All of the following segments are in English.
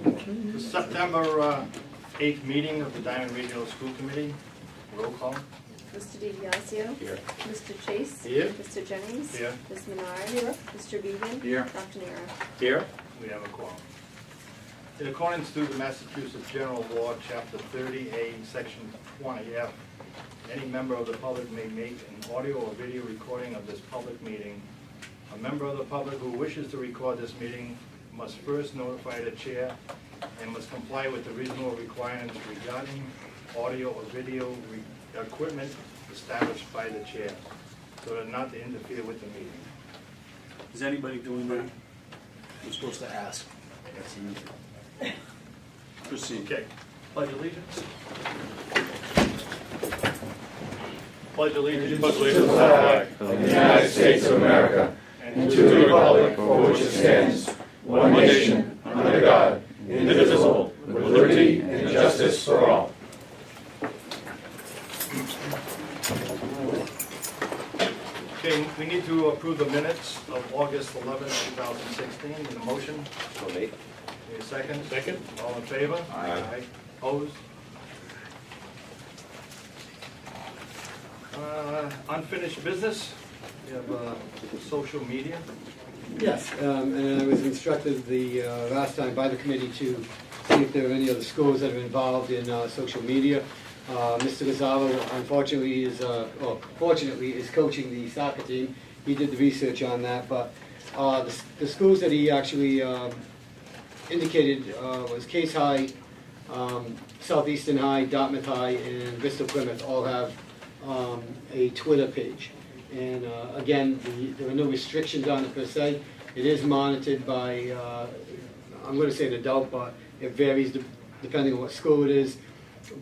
The September 8th meeting of the Diman Regional School Committee. Roll call. Mr. DiBiaseo. Here. Mr. Chase. Here. Mr. Jennings. Here. Ms. Menard. Here. Mr. Bevan. Here. Dr. Nero. Here. We have a quorum. In accordance to the Massachusetts General Law, Chapter 30A, Section 20F, any member of the public may make an audio or video recording of this public meeting. A member of the public who wishes to record this meeting must first notify the chair and must comply with the reasonable requirements regarding audio or video equipment established by the chair, so as not to interfere with the meeting. Is anybody doing that? You're supposed to ask. That's easy. Proceed. Okay. Pledge allegiance. Pledge allegiance. To the flag of the United States of America and to the republic for which it stands, one nation, under God, indivisible, with liberty and justice for all. Okay, we need to approve the minutes of August 11, 2016. Need a motion? So made. Need a second? Second. All in favor? Aye. Opposed? Unfinished business. We have social media. Yes, and I was instructed the last time by the committee to see if there are any other schools that are involved in social media. Mr. Gonzalo, unfortunately, fortunately, is coaching the soccer team. He did the research on that, but the schools that he actually indicated was Case High, Southeastern High, Dartmouth High, and Bristol Plymouth all have a Twitter page. And again, there are no restrictions on it per se. It is monitored by, I'm going to say an adult, but it varies depending on what school it is.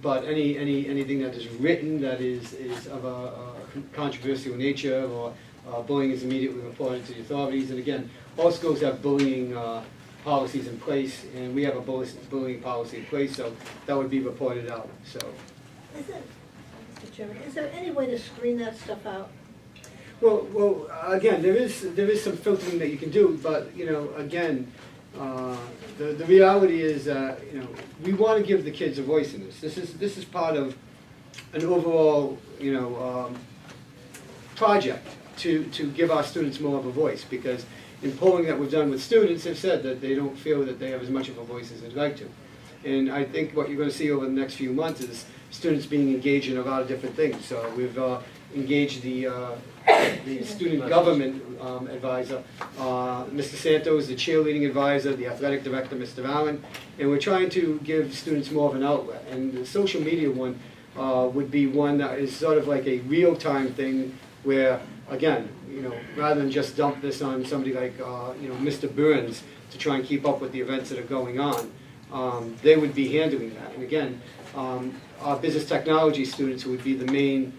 But anything that is written that is of a controversial nature or bullying is immediately reported to the authorities. And again, all schools have bullying policies in place, and we have a bullying policy in place, so that would be reported out. So. Mr. Chairman, is there any way to screen that stuff out? Well, again, there is some filtering that you can do, but again, the reality is, we want to give the kids a voice in this. This is part of an overall, project to give our students more of a voice, because in polling that we've done with students have said that they don't feel that they have as much of a voice as they'd like to. And I think what you're going to see over the next few months is students being engaged in a lot of different things. So we've engaged the student government advisor, Mr. Santos, the cheerleading advisor, the athletic director, Mr. Allen, and we're trying to give students more of an outlet. And the social media one would be one that is sort of like a real-time thing where, again, rather than just dump this on somebody like, Mr. Burns to try and keep up with the events that are going on, they would be handling that. And again, our business technology students, who would be the main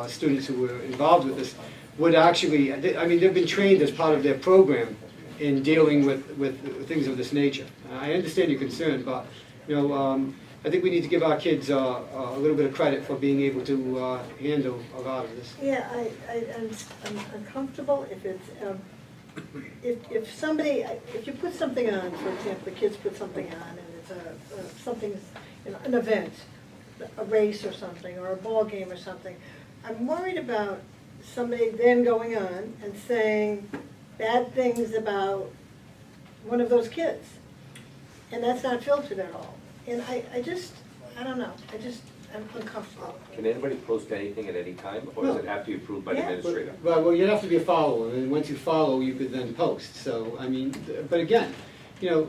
students who were involved with this, would actually, they've been trained as part of their program in dealing with things of this nature. I understand your concern, but I think we need to give our kids a little bit of credit for being able to handle a lot of this. Yeah, I'm uncomfortable if it's, if you put something on, for example, the kids put something on and it's an event, a race or something, or a ball game or something, I'm worried about somebody then going on and saying bad things about one of those kids. And that's not filtered at all. And I don't know, I'm uncomfortable. Can anybody post anything at any time, or does it have to be approved by the administrator? Well, you'd have to be a follower, and once you follow, you could then post. So, but again, there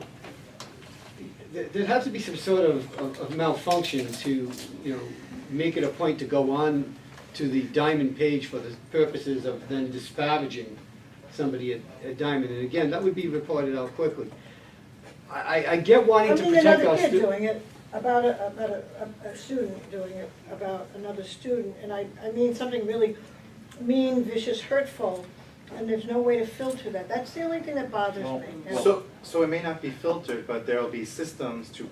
has to be some sort of malfunction to, make it a point to go on to the Diman page for the purposes of then disparaging somebody at Diman. And again, that would be reported out quickly. I get wanting to protect another our kid students. doing it about a student doing it about another student, and I mean something really mean, vicious, hurtful, and there's no way to filter that. That's the only thing that bothers me. And So it may not be filtered, but there'll be systems to,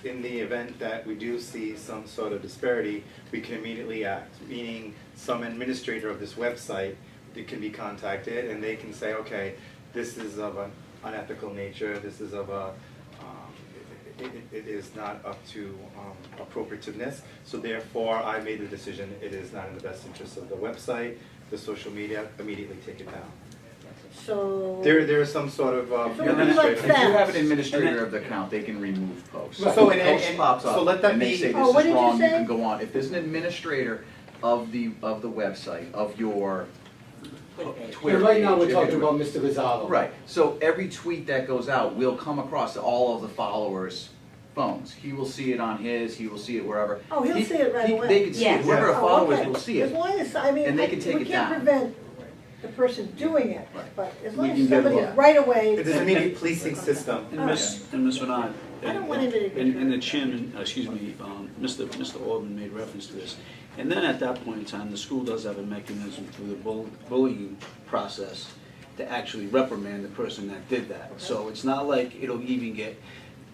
in the event that we do see some sort of disparity, we can immediately act, meaning some administrator of this website that can be contacted, and they can say, okay, this is of an unethical nature, this is of a it is not up to appropriativeness. So therefore, I made the decision, it is not in the best interest of the website, the social media, immediately take it down. So. There is some sort of So Yeah, it'd be like If you have facts. an administrator of the account, they can remove posts. Right. So, If a post pops so up let that and they be. say Oh, this what is did you wrong, you say? can go on. If there's an administrator of the website, of your Twitter And right now, we're page, talking everywhere. about Mr. Gonzalo. Right, so every tweet that goes out will come across all of the followers' phones. He will see it on his, he will see it wherever. Oh, he'll see it right away. They can see it, Yes. whoever Oh, followers okay. will see As it. long as, I mean, And they can take we it can't down. prevent the person doing it, Right. but as We long can as get somebody law. is right away. It is an immediate policing system. And Ms. Bernard, I don't want anybody to get and the hurt. chairman, Mr. Orban made reference to this. And then at that point in time, the school does have a mechanism through the bullying process to actually reprimand the person that did that. So it's not like it'll even get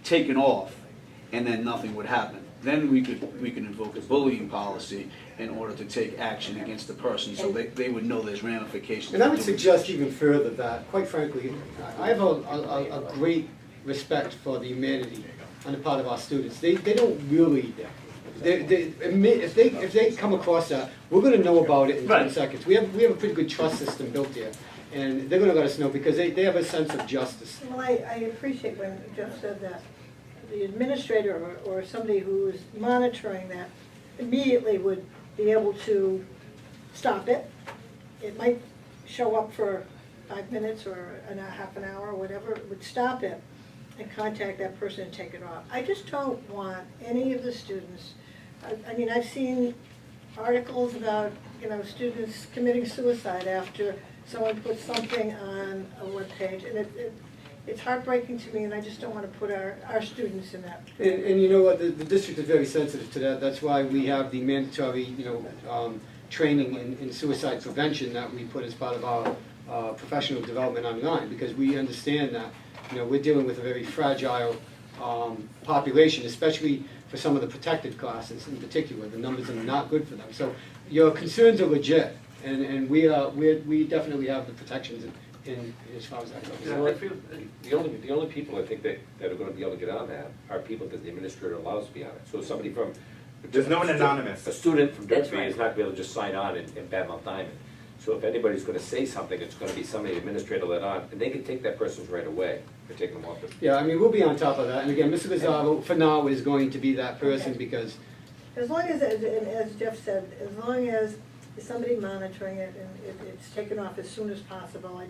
taken off and then nothing would happen. Then we could invoke a bullying policy in order to take action against the person, so they would know there's ramifications. And I would suggest even further that, quite frankly, I have a great respect for the humanity on the part of our students. They don't really, if they come across that, we're gonna know about it in 10 seconds. We have a pretty good trust system built here, and they're gonna let us know because they have a sense of justice. Well, I appreciate when Jeff said that. The administrator or somebody who's monitoring that immediately would be able to stop it. It might show up for 5 minutes or half an hour or whatever, it would stop it and contact that person and take it off. I just don't want any of the students, I mean, I've seen articles about, students committing suicide after someone puts something on a webpage, and it's heartbreaking to me, and I just don't want to put our students in that. And you know what, the district is very sensitive to that. That's why we have the mandatory, training in suicide prevention that we put as part of our professional development online, because we understand that, we're dealing with a very fragile population, especially for some of the protected classes in particular. The numbers are not good for them. So your concerns are legit, and we definitely have the protections in as far as that goes. You know, I feel, the only people I think that are gonna be able to get on that are people that the administrator allows to be on it. So somebody from. There's no one anonymous. A student from That's Durfee right. is not gonna be able to just sign on and badmouth Diamond. So if anybody's gonna say something, it's gonna be somebody administrator let on, and they can take that person's right away for taking them off the. Yeah, I mean, we'll be on top of that. And again, Mr. Gonzalo, for now, is going to be that person Okay. because, As long as Jeff said, as long as somebody monitoring it and it's taken off as soon as possible, I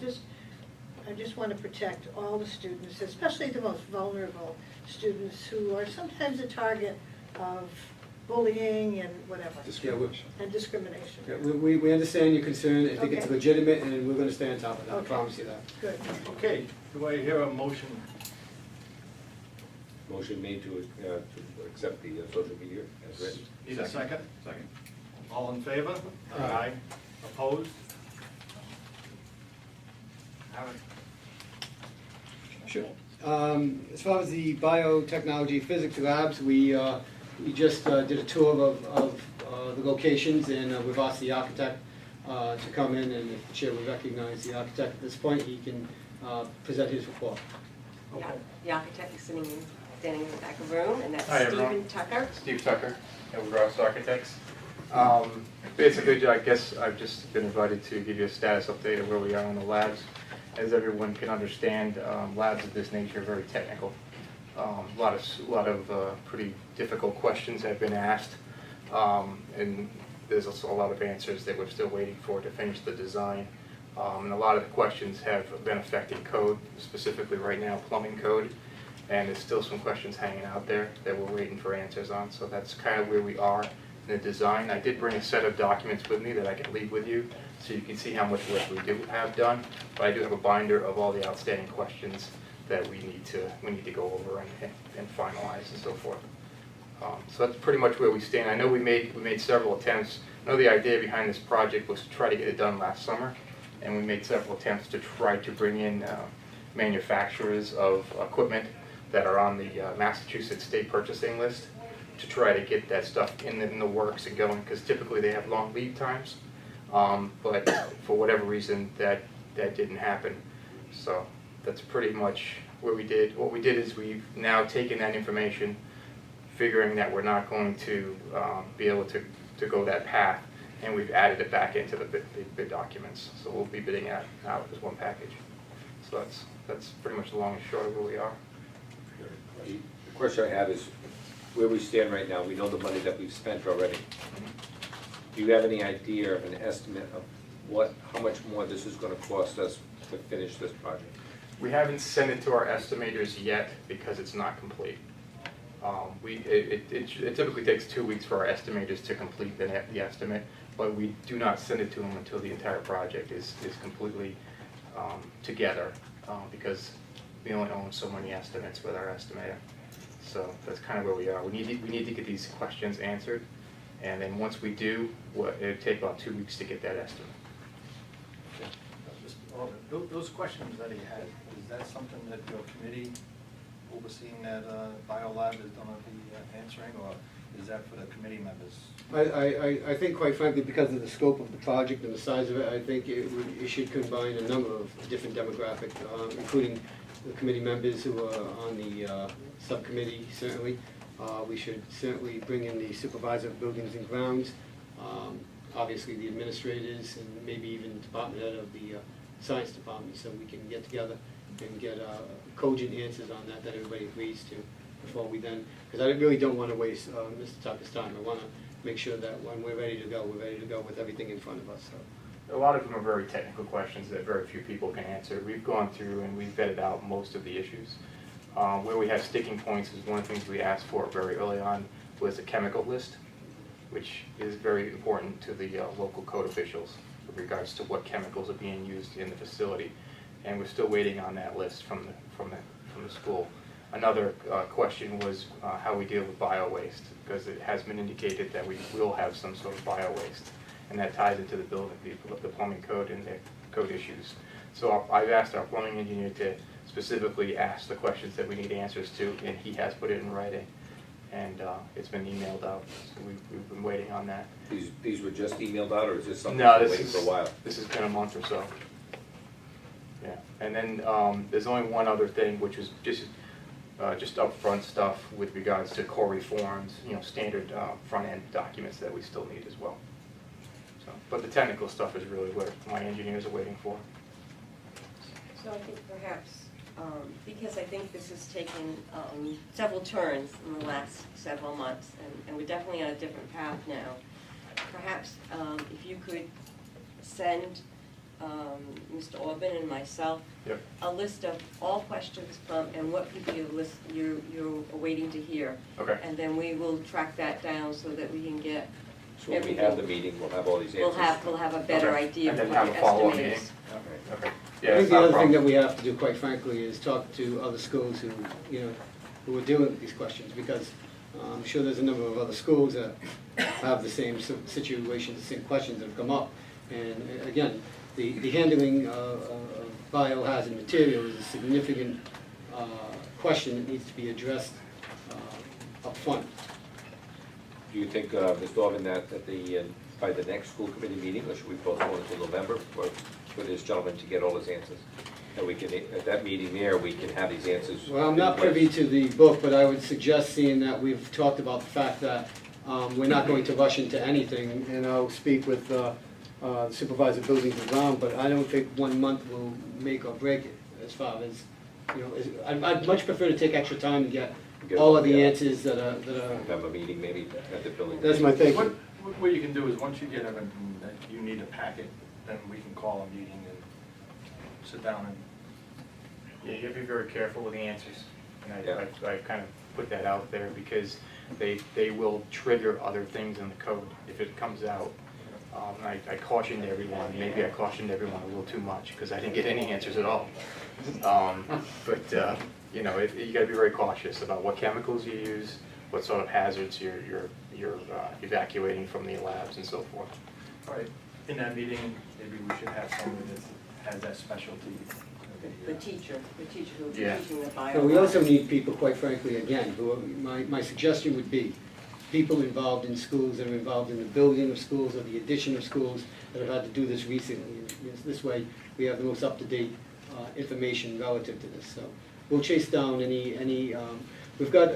just want to protect all the students, especially the most vulnerable students who are sometimes a target of bullying and whatever, and discrimination. yeah, we understand your concern. I think it's Okay. legitimate, and we're gonna stay on top of that. I Okay. promise you that. Good. Okay, do I hear a motion? Motion made to accept the social media as written. Need a second? Second. All in favor? Aye. Opposed? Have it. Sure. As far as the biotechnology physics labs, we just did a tour of the locations, and we've asked the architect to come in, and if the chair would recognize the architect at this point, he can present his report. Yeah, the architect is standing in the back of the room, and that's Hi, everyone. Stephen Tucker. Steve Tucker, Ross Architects. Basically, I guess I've just been invited to give you a status update of where we are on the labs. As everyone can understand, labs of this nature are very technical. A lot of pretty difficult questions have been asked, and there's also a lot of answers that we're still waiting for to finish the design. And a lot of the questions have been affecting code, specifically right now plumbing code, and there's still some questions hanging out there that we're waiting for answers on. So that's kind of where we are in the design. I did bring a set of documents with me that I can leave with you, so you can see how much work we do have done. But I do have a binder of all the outstanding questions that we need to go over and finalize and so forth. So that's pretty much where we stand. I know we made several attempts. I know the idea behind this project was to try to get it done last summer, and we made several attempts to try to bring in manufacturers of equipment that are on the Massachusetts state purchasing list to try to get that stuff in the works and going, because typically they have long lead times. But for whatever reason, that didn't happen. So That's pretty much what we did. What we did is we've now taken that information, figuring that we're not going to be able to go that path, and we've added it back into the bid documents. So we'll be bidding it out as one package. So that's pretty much the long and short of where we are. The question I have is, where we stand right now, we know the money that we've spent already. Do you have any idea of an estimate of how much more this is gonna cost us to finish this project? We haven't sent it to our estimators yet because it's not complete. It typically takes 2 weeks for our estimators to complete the estimate, but we do not send it to them until the entire project is completely together, because we only own so many estimates with our estimator. So that's kind of where we are. We need to get these questions answered, and then once we do, it'll take about 2 weeks to get that estimate. Mr. Alden, those questions that he had, is that something that your committee overseeing that biolab is going to be answering, or is that for the committee members? I think quite frankly, because of the scope of the project and the size of it, I think it should combine a number of different demographics, including the committee members who are on the subcommittee, certainly. We should certainly bring in the supervisor of buildings and grounds, obviously the administrators, and maybe even the department head of the science department, so we can get together and get cogent answers on that everybody agrees to before we then, because I really don't want to waste Mr. Tucker's time. I want to make sure that when we're ready to go with everything in front of us. So. A lot of them are very technical questions that very few people can answer. We've gone through and we've vetted out most of the issues. Where we have sticking points is one of the things we asked for very early on was a chemical list, which is very important to the local code officials with regards to what chemicals are being used in the facility. And we're still waiting on that list from the school. Another question was how we deal with bio-waste, because it has been indicated that we will have some sort of bio-waste, and that ties into the building, the plumbing code and the code issues. So I've asked our plumbing engineer to specifically ask the questions that we need answers to, and he has put it in writing, and it's been emailed out. So we've been waiting on that. These were just emailed out, or is this something No, we've been this waiting is for a while? This has been a month or so. Yeah, and then there's only one other thing, which is just upfront stuff with regards to core reforms, standard front-end documents that we still need as well. So, but the technical stuff is really what my engineers are waiting for. So I think perhaps, because I think this has taken several turns in the last several months, and we're definitely on a different path now, perhaps if you could send Mr. Orban and myself a list of all questions from and what people you're waiting to hear. Okay. And then we will track that down so that we can get So when we have the meeting, we'll have all these answers? We'll have a better Okay. idea And of then what have your a follow-up estimate meeting? is. Okay. I Yeah, think it's the not a other thing that problem. we have to do, quite frankly, is talk to other schools who are dealing with these questions, because I'm sure there's a number of other schools that have the same situations, the same questions that have come up. And again, the handling of biohazard material is a significant question that needs to be addressed up front. Do you think, Mr. Orban, that by the next school committee meeting, or should we postpone it until November for this gentleman to get all his answers? And we can, at that meeting there, we can have these answers. Well, I'm not privy to the book, but I would suggest, seeing that we've talked about the fact that we're not going to rush into anything, and I'll speak with Supervisor Buildings and Ground, but I don't think 1 month will make or break it, as far as, I'd much prefer to take extra time to get all of the answers that are. Have a meeting maybe at the building. That's my thinking. What you can do is, once you get everything that you need a packet, then we can call a meeting and sit down and. Yeah, you have to be very careful with the answers. And Yeah. I've kind of put that out there because they will trigger other things in the code if it comes out. I cautioned everyone, maybe I cautioned everyone a little too much because I didn't get any answers at all. You gotta be very cautious about what chemicals you use, what sort of hazards you're evacuating from the labs and so forth. All right, in that meeting, maybe we should have someone that has that specialty. The teacher who will be Yeah. teaching the bio. So we also need people, quite frankly, again, who, my suggestion would be, people involved in schools, that are involved in the building of schools or the addition of schools, that have had to do this recently. And this way, we have the most up-to-date information relative to this. So we'll chase down we've got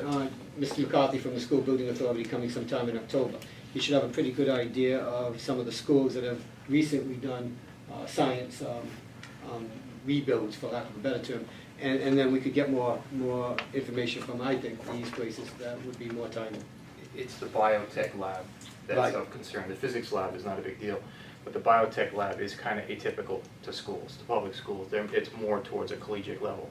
Mr. McCarthy from the School Building Authority coming sometime in October. He should have a pretty good idea of some of the schools that have recently done science rebuilds, for lack of a better term. And then we could get more information from, I think, these places that would be more timely. It's the biotech lab that's Right. of concern. The physics lab is not a big deal, but the biotech lab is kind of atypical to schools, to public schools. It's more towards a collegiate level.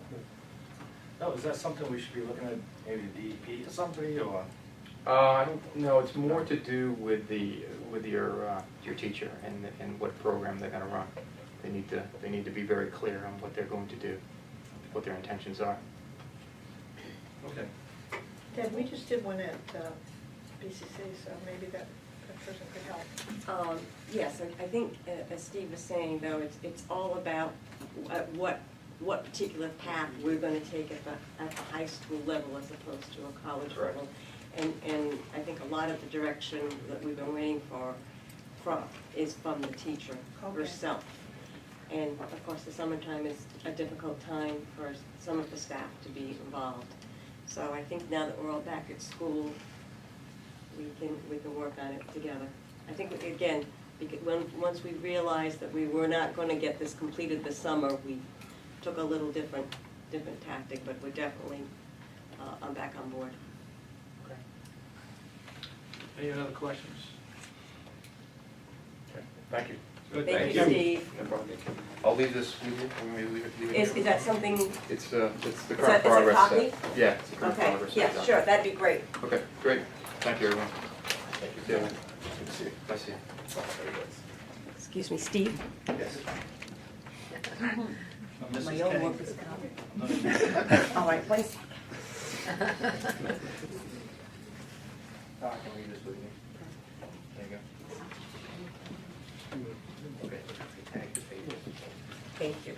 Oh, is that something we should be looking at, maybe DEP or somebody, or? I don't know, it's more to do with your teacher and what program they're gonna run. They need to be very clear on what they're going to do, what their intentions are. Okay. Deb, we just did one at BCC, so maybe that person could help. Yes, I think, as Steve was saying, though, it's all about what particular path we're gonna take at the high school level as opposed to a college Correct. level. And I think a lot of the direction that we've been waiting for is from the teacher Okay. herself. And of course, the summertime is a difficult time for some of the staff to be involved. So I think now that we're all back at school, we can work on it together. I think, again, once we realized that we were not gonna get this completed this summer, we took a little different tactic, but we're definitely, I'm back on board. Okay. Any other questions? Okay, thank you. Good, Thank you, Steve. No problem. I'll leave this with you. Want me to leave it Is here? that something, It's the is current that progress. copy? Yeah, it's the current Okay, progress. yeah, set. sure, that'd be great. Okay, great. Thank you, everyone. Thank you. Good to see you. Bye, see you. Excuse me, Steve? Yes. Mrs. My own Kenny. work is No, All right, one second. I can leave this with you. There you go. Okay. Thank you.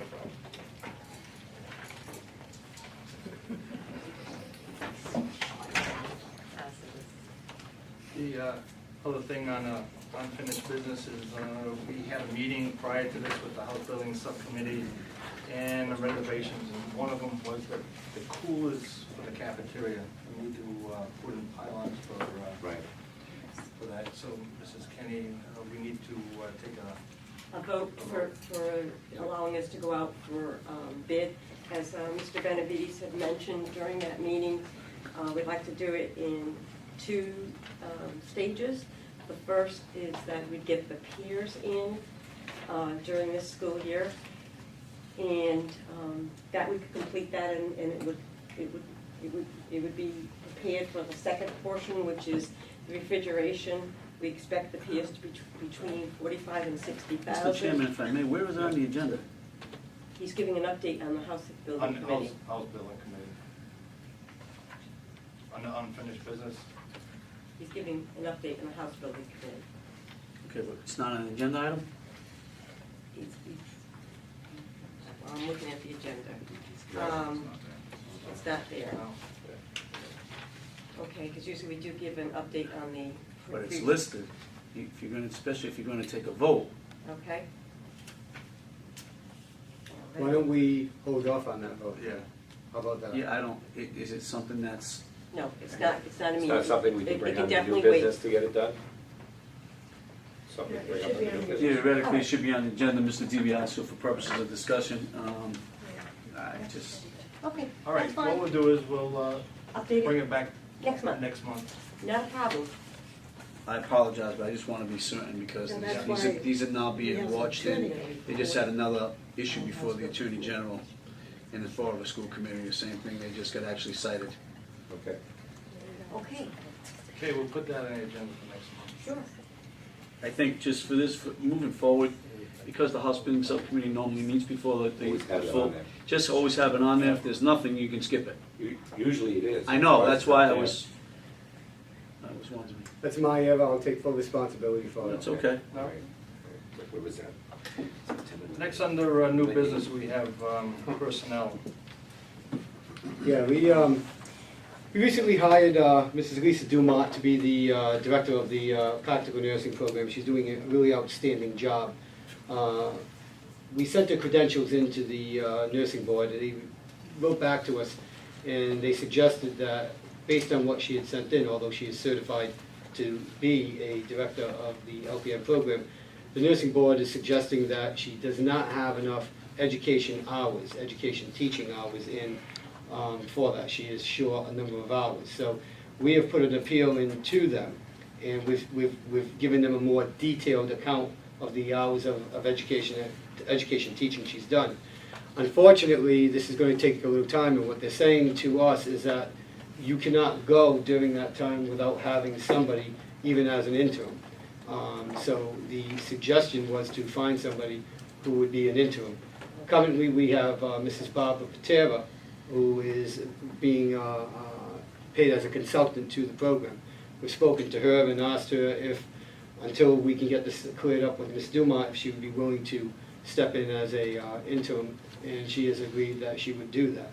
The other thing on unfinished business is we had a meeting prior to this with the House Building Subcommittee and the renovations, and one of them was that the coolers for the cafeteria, we need to put in pylons for that. So, Mrs. Kenny, we need to take A vote for allowing us to go out for bid. As Mr. Benavides had mentioned during that meeting, we'd like to do it in two stages. The first is that we'd get the piers in during this school year, and that we could complete that, and it would be prepared for the second portion, which is the refrigeration. We expect the piers to be between 45 and 60,000. Mr. Chairman, if I may, where is it on the agenda? He's giving an update on the House Building Committee. House Building Committee. On the unfinished business. He's giving an update on the House Building Committee. Okay, but it's not an agenda item? Well, I'm looking at the agenda. It's not there. Okay, because usually we do give an update on the. But it's listed, if you're gonna, especially if you're gonna take a vote. Okay. Why don't we hold off on that vote? Yeah. How about that? Yeah, I don't, is it something that's, No, it's not It's immediate. not something we It- can it bring can on the new definitely wait. business to get it done? Something Yeah, to it bring should on be the on new the business? theoretically, it should be on the agenda, Mr. DiBiaseo, for purposes of discussion. I just, Okay, All right, that's what fine. we'll do is we'll Update bring it it back next month. next month. Not a problem. I apologize, but I just wanna be certain, because And that's these are, why these are now we being have some watched, and attorney. they just had another issue before the Attorney General in the Florida School Committee, the same thing, they just got actually cited. Okay. Okay, Okay, we'll put that on the agenda for next month. sure. I think just for this, moving forward, because the House Building Subcommittee normally meets before the Always have it full, on there. just always have it on there, if there's nothing, you can skip it. Usually it is. I know, that's why I Yeah. was wondering. That's my error, I'll take full responsibility for it. That's okay. All right. Where was that? Next, under new business, we have personnel. Yeah, we recently hired Mrs. Lisa Dumont to be the director of the practical nursing program. She's doing a really outstanding job. we sent the credentials into the nursing board, and they wrote back to us, and they suggested that, based on what she had sent in, although she is certified to be a director of the LPN program, the nursing board is suggesting that she does not have enough education hours, education teaching hours in for that. She is short a number of hours. So we have put an appeal into them, and we've given them a more detailed account of the hours of education teaching she's done. Unfortunately, this is going to take a little time, and what they're saying to us is that you cannot go during that time without having somebody, even as an interim. So the suggestion was to find somebody who would be an interim. Currently, we have Mrs. Barbara Patera, who is being paid as a consultant to the program. We've spoken to her and asked her if, until we can get this cleared up with Ms. Diman, if she would be willing to step in as a interim, and she has agreed that she would do that.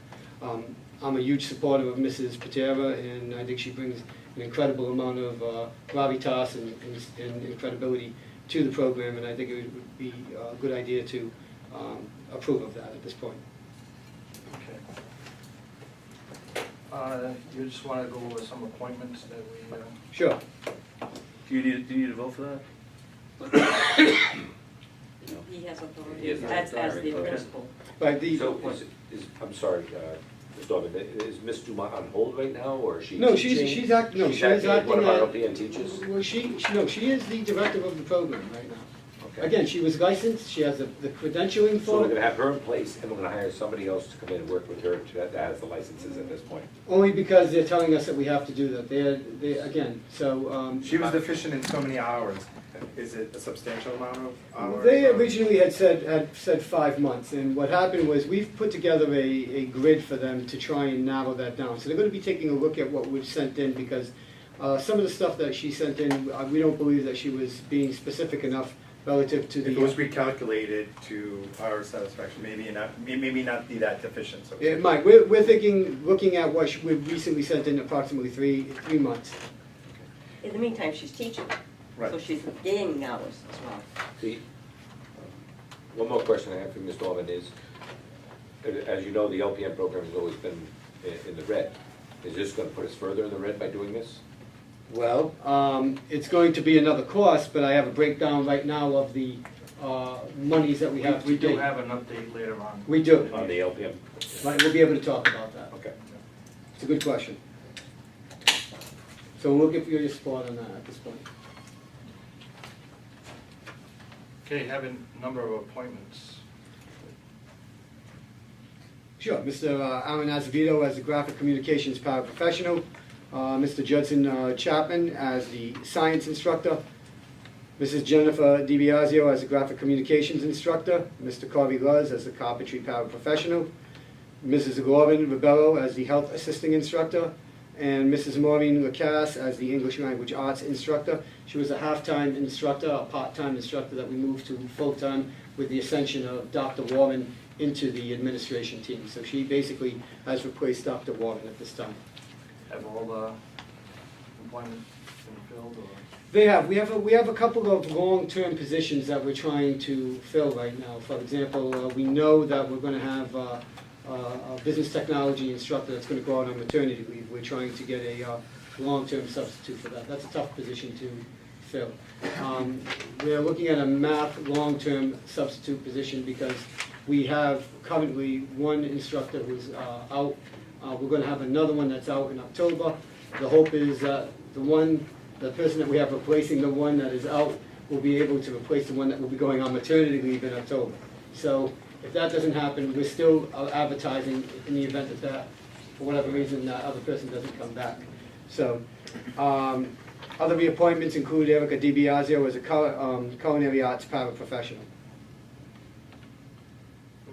I'm a huge supporter of Mrs. Patera, and I think she brings an incredible amount of gravitas and credibility to the program, and I think it would be a good idea to approve of that at this point. Okay. You just want to go over some appointments that we... Sure. Do you need a vote for that? He has He authority has as the authority. principal. But the, So I'm sorry, Ms. Donovan, is Ms. Dumont on hold right now, or is she no, teaching? she's acting one acting of our of LPN teachers? Well, she is the director of the program right now. Okay. Again, she was licensed, she has the credentialing So we're for gonna it, have her in place, and we're gonna hire somebody else to come in and work with her that has the licenses at this point. only because they're telling us that we have to do that. They again, so. She was deficient in so many hours. Is it a substantial amount of hours? They or- originally had said 5 months, and what happened was we've put together a grid for them to try and narrow that down. So they're going to be taking a look at what we've sent in, because some of the stuff that she sent in, we don't believe that she was being specific enough relative to If it was the. recalculated to our satisfaction, maybe not be that deficient, so. It might. We're thinking, looking at what we've recently sent in, approximately three months. In the meantime, she's teaching, Right. so she's gaining hours as well. See, one more question I have for Ms. Donovan is, as you know, the LPN program has always been in the red. Is this gonna put us further in the red by doing this? Well, it's going to be another cost, but I have a breakdown right now of the monies that we have We to do date. have an update later on. We do. On the LPN? Right, we'll be able to talk about that. Okay. It's a good question. So we'll give you your support on that at this point. Okay, have a number of appointments. Sure, Mr. Aaron Azevedo as the graphic communications paraprofessional, Mr. Judson Chapman as the science instructor, Mrs. Jennifer DiBiasio as the graphic communications instructor, Mr. Corey Luz as the carpentry paraprofessional, Mrs. Gorman Ribello as the health assisting instructor, and Mrs. Maureen Lacasse as the English language arts instructor. She was a half-time instructor, a part-time instructor that we moved to full-time with the ascension of Dr. Warren into the administration team. So she basically has replaced Dr. Warren at this time. Have all the appointments been filled, or? They have. We have a couple of long-term positions that we're trying to fill right now. For example, we know that we're going to have a business technology instructor that's going to go out on maternity leave. We're trying to get a long-term substitute for that. That's a tough position to fill. We're looking at a math long-term substitute position because we have currently one instructor who's out. We're going to have another one that's out in October. The hope is that the person that we have replacing the one that is out will be able to replace the one that will be going on maternity leave in October. So if that doesn't happen, we're still advertising in the event that, for whatever reason, that other person doesn't come back. So other reappointments include Erica DiBiasio as a culinary arts paraprofessional.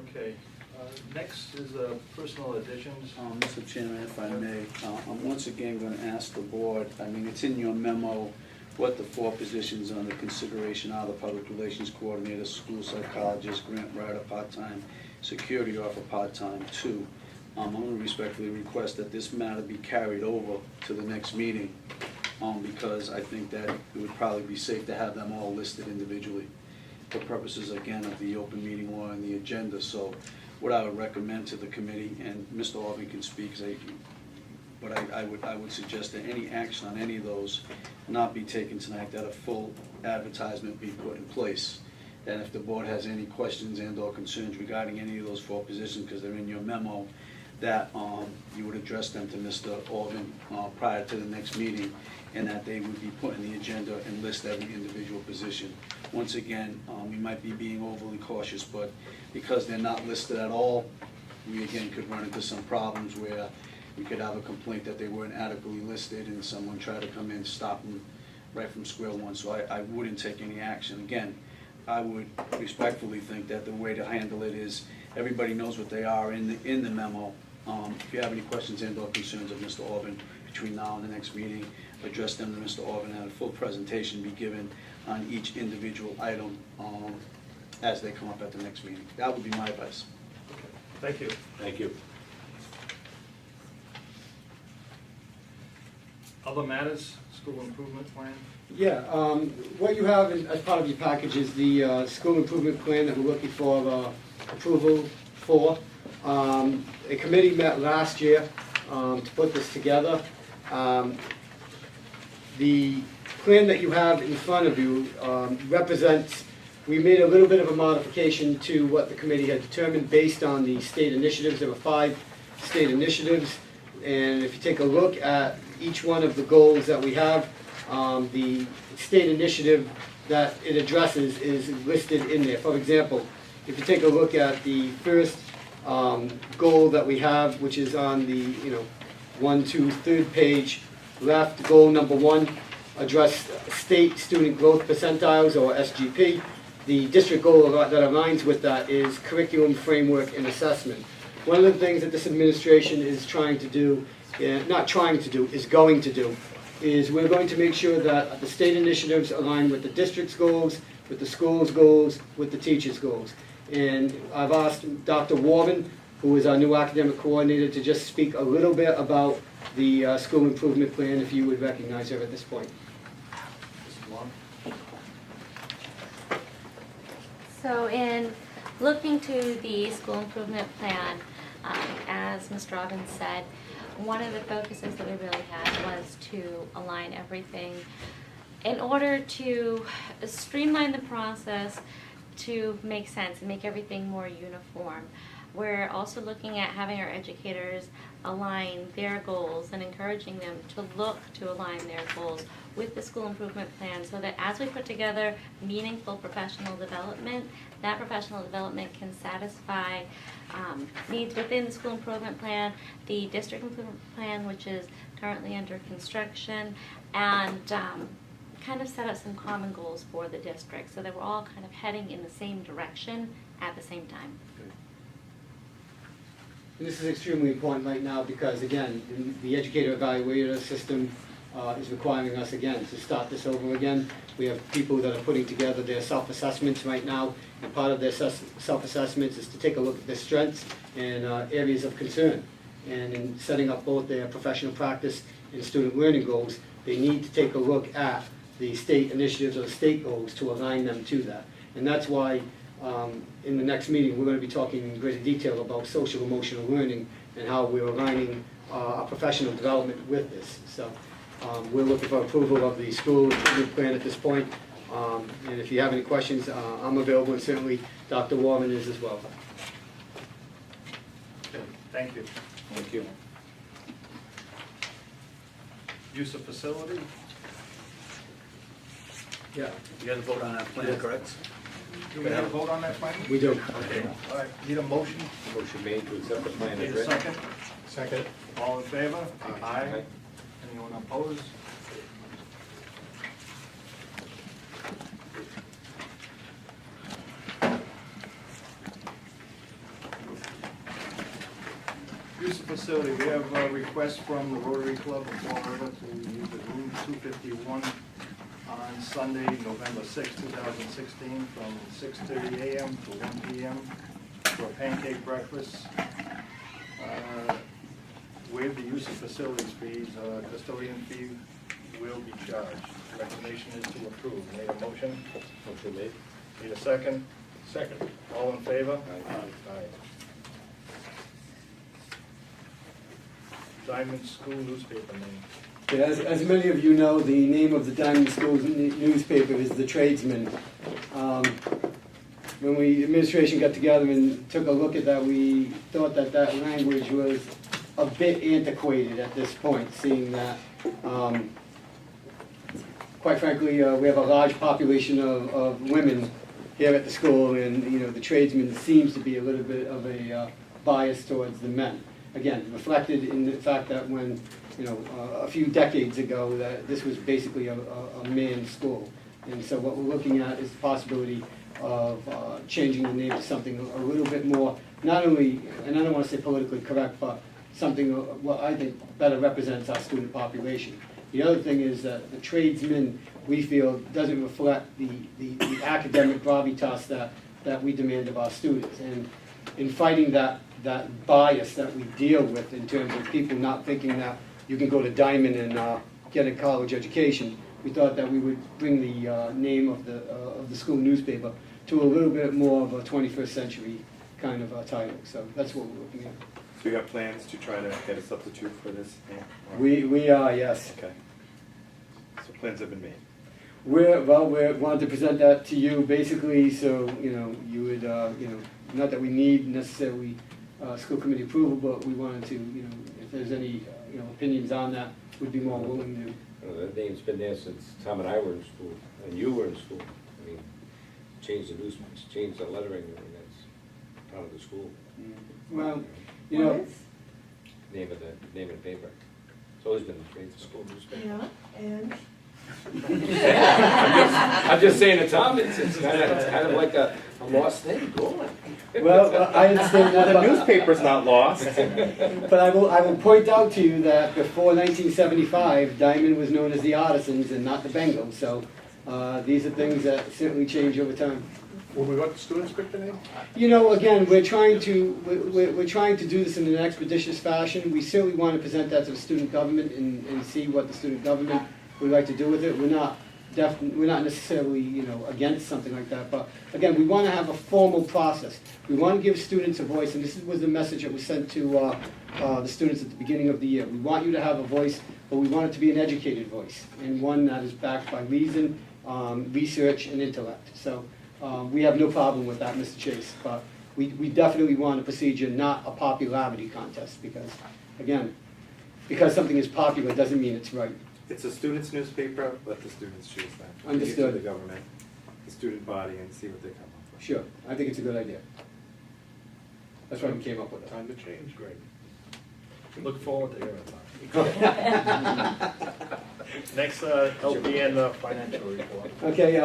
Okay, next is personal additions. Mr. Chairman, if I may, I'm once again going to ask the board, I mean, it's in your memo, what the 4 positions under consideration are: the public relations coordinator, school psychologist, grant writer, part-time, security officer, part-time, 2. I'm going to respectfully request that this matter be carried over to the next meeting, because I think that it would probably be safe to have them all listed individually. for purposes, again, of the open meeting law and the agenda. So what I would recommend to the committee, and Mr. Orban can speak, but I would suggest that any action on any of those not be taken tonight, that a full advertisement be put in place. And if the board has any questions and/or concerns regarding any of those 4 positions, because they're in your memo, that you would address them to Mr. Orban prior to the next meeting, and that they would be put in the agenda and list every individual position. Once again, we might be being overly cautious, but because they're not listed at all, we again could run into some problems where we could have a complaint that they weren't adequately listed and someone try to come in, stop them right from square one. So I wouldn't take any action. Again, I would respectfully think that the way to handle it is everybody knows what they are in the memo. If you have any questions and/or concerns of Mr. Orban between now and the next meeting, address them to Mr. Orban, and a full presentation be given on each individual item as they come up at the next meeting. That would be my advice. Thank you. Thank you. Other matters, school improvement plan? Yeah, what you have as part of your package is the school improvement plan that we're looking for approval for. A committee met last year to put this together. The plan that you have in front of you represents, we made a little bit of a modification to what the committee had determined based on the state initiatives. There were 5 state initiatives, and if you take a look at each one of the goals that we have, the state initiative that it addresses is listed in there. For example, if you take a look at the first goal that we have, which is on the 1, 2, 3rd page left, goal number 1, address state student growth percentiles, or SGP. The district goal that aligns with that is curriculum, framework, and assessment. One of the things that this administration is trying to do, not trying to do, is going to do, is we're going to make sure that the state initiatives align with the district's goals, with the school's goals, with the teachers' goals. And I've asked Dr. Warman, who is our new academic coordinator, to just speak a little bit about the school improvement plan, if you would recognize her at this point. So in looking to the school improvement plan, as Mr. Robbins said, one of the focuses that we really had was to align everything in order to streamline the process to make sense and make everything more uniform. We're also looking at having our educators align their goals and encouraging them to look to align their goals with the school improvement plan, so that as we put together meaningful professional development, that professional development can satisfy needs within the school improvement plan, the district improvement plan, which is currently under construction, and kind of set up some common goals for the district, so that we're all kind of heading in the same direction at the same time. And this is extremely important right now because, again, the educator evaluator system is requiring us, again, to start this over again. We have people that are putting together their self-assessments right now, and part of their self-assessments is to take a look at their strengths and areas of concern. And in setting up both their professional practice and student learning goals, they need to take a look at the state initiatives or the state goals to align them to that. And that's why in the next meeting, we're going to be talking in greater detail about social emotional learning and how we're aligning our professional development with this. So we're looking for approval of the school improvement plan at this point. And if you have any questions, I'm available, and certainly Dr. Warman is as well. Okay, thank you. Thank you. Use of facility? Yeah, You got to vote on that plan, correct? Do we have a vote on that plan? we do. Okay, all right, need a motion? Motion made to accept the plan Need as a written. second? Second. All in favor? Aye. Anyone opposed? Use of facility, we have a request from the Rotary Club of Fall River to use the room 251 on Sunday, November 6, 2016, from 6:30 a.m. to 1 p.m. for a pancake breakfast. Waive the use of facilities fees, custodian fee will be charged. Recommendation is to approve. Made a motion? Motion made. Need a second? Second. All in favor? Aye. Aye. Diamond School newspaper name. Yeah, as many of you know, the name of the Diman Schools newspaper is The Tradesman. When the administration got together and took a look at that, we thought that that language was a bit antiquated at this point, seeing that, quite frankly, we have a large population of women here at the school, and, you know, the tradesman seems to be a little bit of a bias towards the men. Again, reflected in the fact that when, you know, a few decades ago, that this was basically a man's school. And so what we're looking at is the possibility of changing the name to something a little bit more, not only, and I don't want to say politically correct, but something what I think better represents our student population. The other thing is that the tradesman, we feel, doesn't reflect the academic gravitas that we demand of our students. And in fighting that bias that we deal with in terms of people not thinking that you can go to Diman and get a college education, we thought that we would bring the name of the school newspaper to a little bit more of a 21st century kind of title. So that's what we're looking at. So you have plans to try to get a substitute for this name? Or- We are, yes. Okay. So plans have been made. We wanted to present that to you basically, so, you know, you would, you know, not that we need necessarily school committee approval, but we wanted to, you know, if there's any, you know, opinions on that, we'd be more willing to. That name's been there since Tom and I were in school, and you were in school. I mean, change the news, change the lettering, I mean, that's part of the school. Well, you know, What is? Name of the paper. It's always been the school newspaper. Yeah, and I'm just saying to Tom, it's kind of like a lost thing, go on. well, I understand that, The but, newspaper's not lost. but I will point out to you that before 1975, Diman was known as the Artisans and not the Bengals, so these are things that certainly change over time. Will we let the students pick the name? You know, again, we're trying to do this in an expeditious fashion. We certainly want to present that to the student government and see what the student government would like to do with it. We're not necessarily, you know, against something like that, but again, we want to have a formal process. We want to give students a voice, and this was the message that was sent to the students at the beginning of the year. We want you to have a voice, but we want it to be an educated voice, and one that is backed by reason, research, and intellect. So we have no problem with that, Mr. Chase, but we definitely want a procedure, not a popularity contest, because, again, because something is popular doesn't mean it's right. It's a student's newspaper, let the students choose that. Understood. The government, the student body, and see what they come up with. Sure, I think it's a good idea. That's why we came up with it. Time to change, great. Look forward to hearing that. Next, LPN financial report. Okay,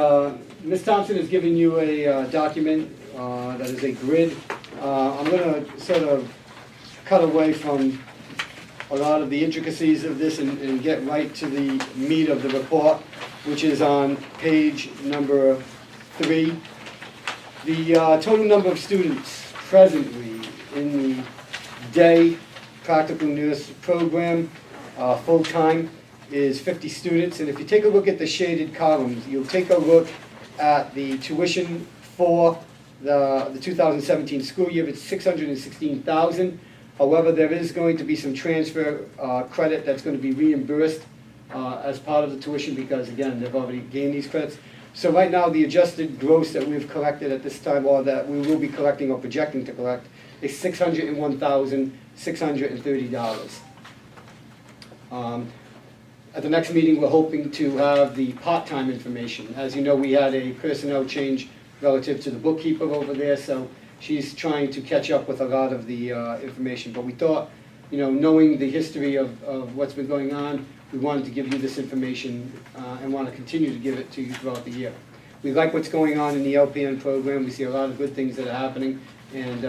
Ms. Thompson has given you a document that is a grid. I'm going to sort of cut away from a lot of the intricacies of this and get right to the meat of the report, which is on page number 3. The total number of students presently in the day practical nurse program, full-time, is 50 students. And if you take a look at the shaded columns, you'll take a look at the tuition for the 2017 school year. It's $616,000. However, there is going to be some transfer credit that's going to be reimbursed as part of the tuition because, again, they've already gained these credits. So right now, the adjusted gross that we've collected at this time, or that we will be collecting or projecting to collect, is $601,630. At the next meeting, we're hoping to have the part-time information. As you know, we had a personnel change relative to the bookkeeper over there, so she's trying to catch up with a lot of the information. But we thought, you know, knowing the history of what's been going on, we wanted to give you this information and want to continue to give it to you throughout the year. We like what's going on in the LPN program. We see a lot of good things that are happening. And,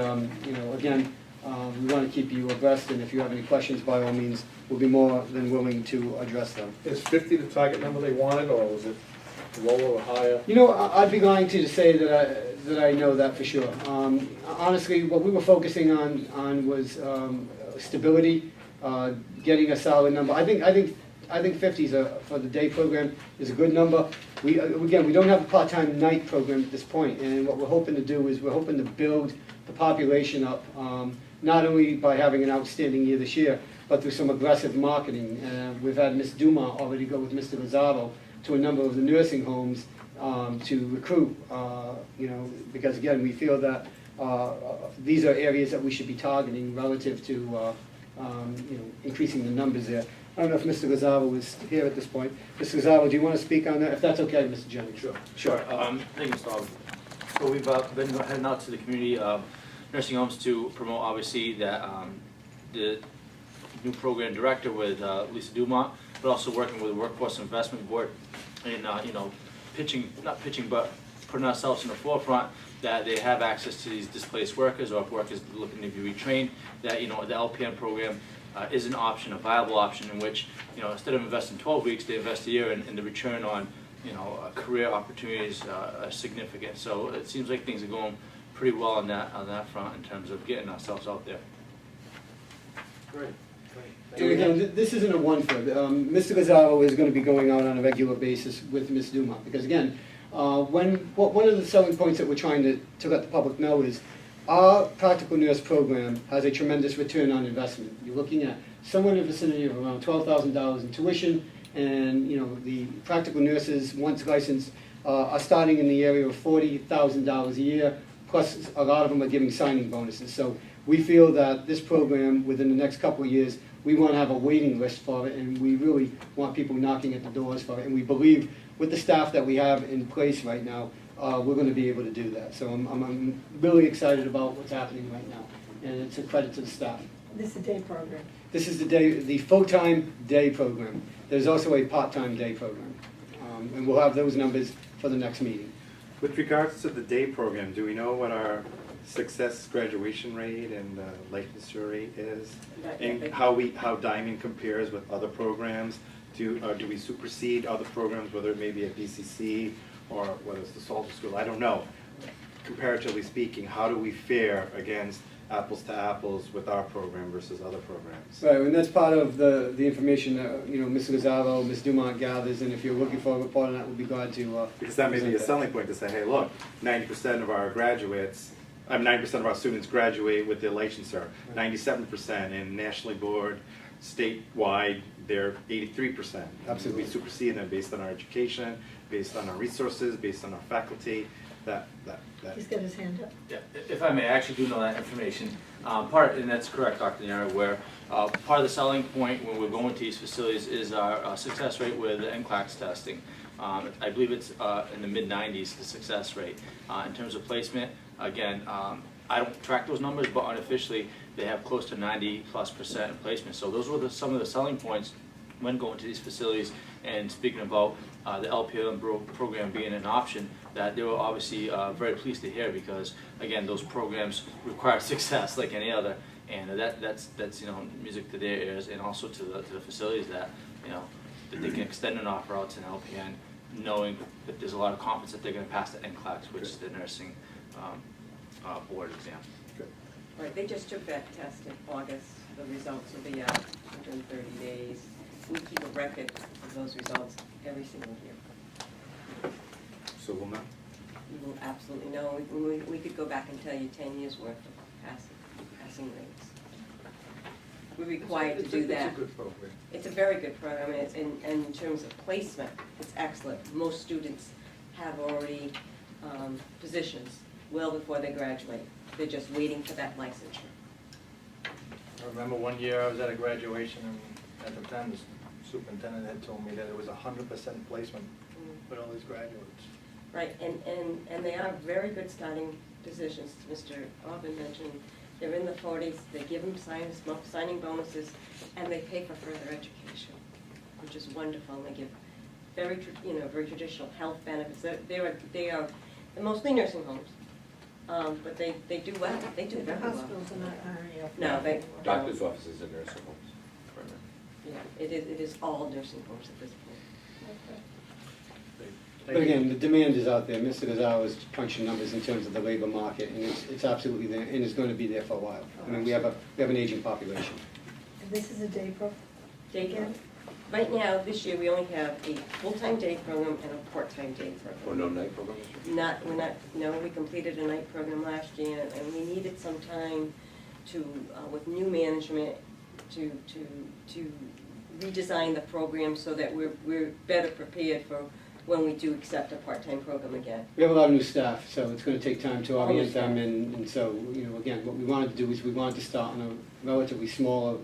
you know, again, we want to keep you abreast. And if you have any questions, by all means, we'll be more than willing to address them. Is 50 the target number they wanted, or was it lower or higher? You know, I'd be lying to you to say that I know that for sure. Honestly, what we were focusing on was stability, getting a solid number. I think I think 50 is for the day program is a good number. Again, we don't have a part-time night program at this point, and what we're hoping to do is we're hoping to build the population up, not only by having an outstanding year this year, but through some aggressive marketing. We've had Ms. Diman already go with Mr. Lozado to a number of the nursing homes to recruit, because again, we feel that these are areas that we should be targeting relative to increasing the numbers there. I don't know if Mr. Lozado is here at this point. Mr. Lozado, do you want to speak on that? If that's okay, Mr. Jennings. Sure. Sure. Thank you, Mr. Alvin. So we've been heading out to the community nursing homes to promote, obviously, that the new program director with Lisa Dumont, but also working with the Workforce Investment Board and, not pitching, but putting ourselves in the forefront that they have access to these displaced workers, or if workers looking to be retrained, that, the LPN program is an option, a viable option in which, instead of investing 12 weeks, they invest a year, and the return on, career opportunities are significant. So it seems like things are going pretty well on that front in terms of getting ourselves out there. Great. So again, this isn't a one-for. Mr. Lozado is going to be going out on a regular basis with Ms. Dumont, because again, one of the selling points that we're trying to let the public know is our practical nurse program has a tremendous return on investment. You're looking at somewhere in the vicinity of around $12,000 in tuition, and the practical nurses, once licensed, are starting in the area of $40,000 a year, plus a lot of them are giving signing bonuses. So we feel that this program, within the next couple of years, we want to have a waiting list for it, and we really want people knocking at the doors for it. And we believe with the staff that we have in place right now, we're going to be able to do that. So I'm really excited about what's happening right now, and it's a credit to the staff. This is a day program. This is the full-time day program. There's also a part-time day program, and we'll have those numbers for the next meeting. With regards to the day program, do we know what our success graduation rate and licensure rate is? And how Diamond compares with other programs? Do we supersede other programs, whether it may be at BCC or whether it's the Salter School? I don't know. Comparatively speaking, how do we fare against apples to apples with our program versus other programs? Right, and that's part of the information that Mr. Lozado, Ms. Dumont gathers, and if you're looking for a report on that, we'll be glad to. Because that may be a present that. selling point to say, hey, look, 90% of our graduates, 90% of our students graduate with their licensure. 97% in nationally board, statewide, they're 83%. Absolutely. We supersede them based on our education, based on our resources, based on our faculty. He's got his hand up. Yeah, if I may, I actually do know that information. And that's correct, Dr. Nera, where part of the selling point when we're going to these facilities is our success rate with the NCLEX testing. I believe it's in the mid-90s, the success rate. In terms of placement, again, I don't track those numbers, but unofficially, they have close to 90+% in placement. So those were some of the selling points when going to these facilities, and speaking about the LPN program being an option, that they were obviously very pleased to hear, because again, those programs require success like any other, and that's music to their ears, and also to the facilities that that they can extend an offer out to an LPN, knowing that there's a lot of confidence that they're going to pass the NCLEX, which is the nursing board exam. Right, they just took that test in August. The results will be out within 30 days. We keep a record of those results every single year. So we'll know. You will absolutely know. We could go back and tell you 10 years worth of passing rates. We're required to do that. It's a good program. It's a very good program, and in terms of placement, it's excellent. Most students have already positions well before they graduate. They're just waiting for that licensure. I remember one year I was at a graduation, and at the time the superintendent had told me that it was 100% placement with all these graduates. Right, and they are very good starting positions. Mr. Aubin mentioned they're in the 40s, they give them signing bonuses, and they pay for further education, which is wonderful. And they give very traditional health benefits. They are mostly nursing homes, but they do well. They do The very well. hospitals are not hiring up. No, they Doctor's offices and nursing homes. Yeah, it is all nursing homes at this point. But again, the demand is out there. Mr. Lozado is punching numbers in terms of the labor market, and it's absolutely there, and it's going to be there for a while. I mean, we have an aging population. And this is a day program? Day camp? Right now, this year, we only have a full-time day program and a part-time day program. Or no night program? We completed a night program last year, and we needed some time to, with new management, to redesign the program so that we're better prepared for when we do accept a part-time program again. We have a lot of new staff, so it's gonna take time to All new orient them, and so, again, what we wanted to do is we wanted to start on a relatively smaller,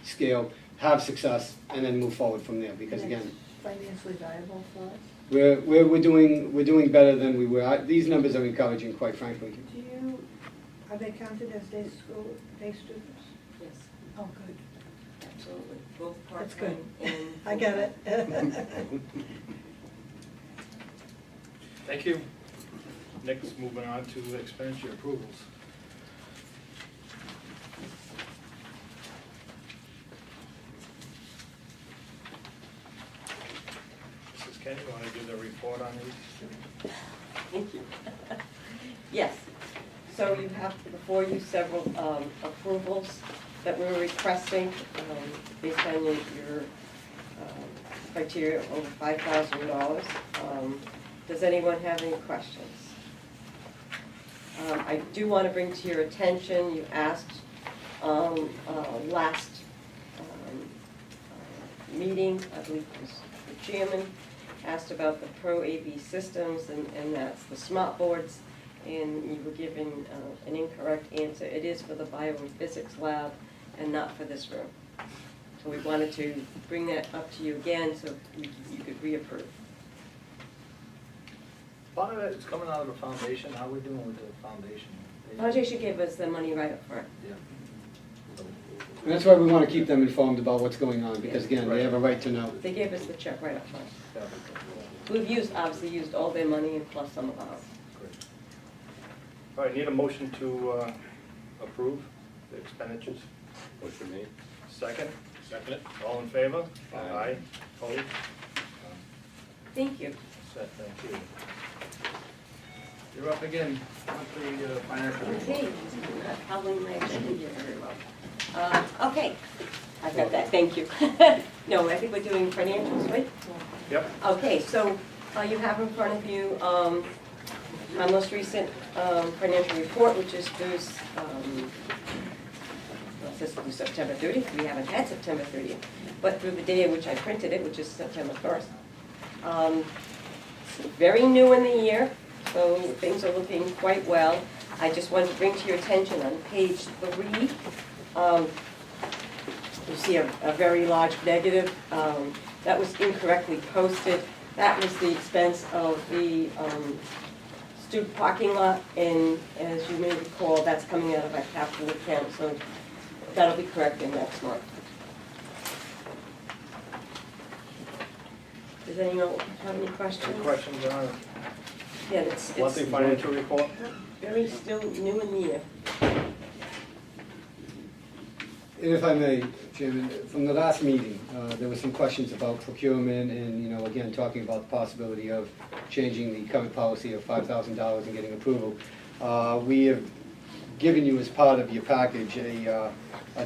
scale, have success, and then move forward from there, because again, Financially viable for us? we're doing better than we were. These numbers are encouraging, quite frankly. Are they counted as day students? Yes, Oh, good. absolutely, both That's part-time good. and. I get it. Thank you. Next, moving on to expenditure approvals. Mrs. Kenny, you want to do the report on these? Thank you. Yes, so you have before you several approvals that we were requesting based on your criteria of over $5,000. Does anyone have any questions? I do want to bring to your attention, you asked last meeting, I believe it was the chairman, asked about the Pro AV systems, and that's the smart boards, and you were given an incorrect answer. It is for the bio and physics lab and not for this room. So we wanted to bring that up to you again so you could reapprove. Part of it is coming out of the foundation. How are we doing with the foundation? Foundation gave us the money right up front. Yeah. And that's why we want to keep them informed about what's going on, because again, they have a right to know. They gave us the check right up front. Yeah. We've obviously used all their money and plus some of ours. Great. All right, need a motion to approve the expenditures. Motion made. Second? Second it. All in favor? Aye. Opposed? Thank you. Set, thank you. You're up again, monthly financial report. Okay, not following my agenda here very well. Okay, I've got that, thank you. No, I think we're doing financials, right? Yep. Okay, so you have in front of you my most recent financial report, which is through, it says through September 30th. We haven't had September 30th, but through the day in which I printed it, which is September 1st. Very new in the year, so things are looking quite well. I just wanted to bring to your attention on page 3, you see a very large negative. That was incorrectly posted. That was the expense of the student parking lot, and as you may recall, that's coming out of our capital account, so that'll be corrected next month. Does anyone have any questions? Any questions on Yeah, it's monthly financial report? very still new in the year. And if I may, Chairman, from the last meeting, there were some questions about procurement and, again, talking about the possibility of changing the current policy of $5,000 and getting approval. We have given you as part of your package a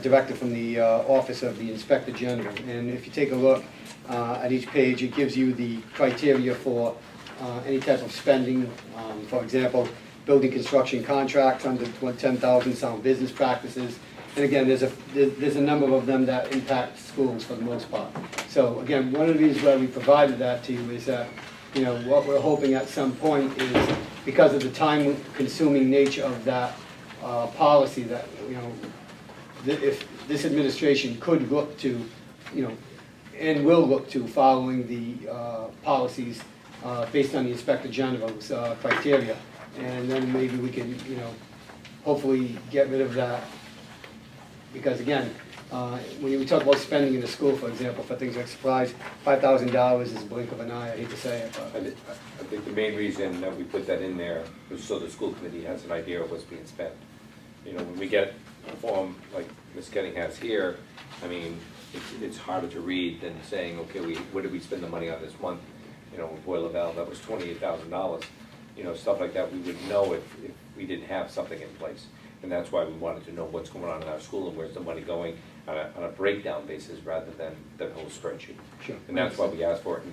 directive from the Office of the Inspector General. And if you take a look at each page, it gives you the criteria for any type of spending. For example, building construction contracts under 10,000, sound business practices. And again, there's a number of them that impact schools for the most part. So again, one of the reasons why we provided that to you is that, what we're hoping at some point is, because of the time-consuming nature of that policy, that, if this administration could look to, and will look to following the policies based on the Inspector General's criteria. And then maybe we can, hopefully get rid of that. Because again, when we talk about spending in the school, for example, for things like supplies, $5,000 is a blink of an eye, I hate to say it, but. I think the main reason that we put that in there was so the school committee has an idea of what's being spent. When we get a form like Ms. Kenny has here, I mean, it's harder to read than saying, okay, what did we spend the money on this month? Boiler valve, that was $28,000. Stuff like that, we would know if we didn't have something in place. And that's why we wanted to know what's going on in our school and where's the money going on a breakdown basis rather than the whole spreadsheet. Sure. And that's why we asked for it.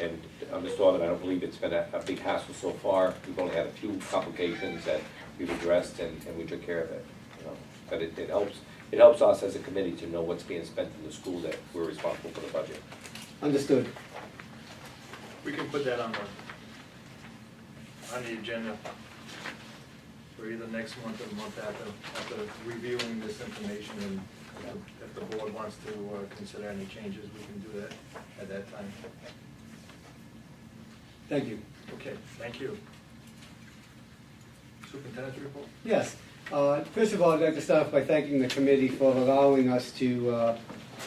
And Mr. Orban, I don't believe it's been a big hassle so far. We've only had a few complications that we've addressed and we took care of it. You know. But it helps us as a committee to know what's being spent in the school, that we're responsible for the budget. Understood. We can put that on the agenda for either next month or the month after reviewing this information, and if the board wants to consider any changes, we can do that at that time. Thank you. Okay, thank you. Superintendent's report? Yes. First of all, I'd like to start off by thanking the committee for allowing us to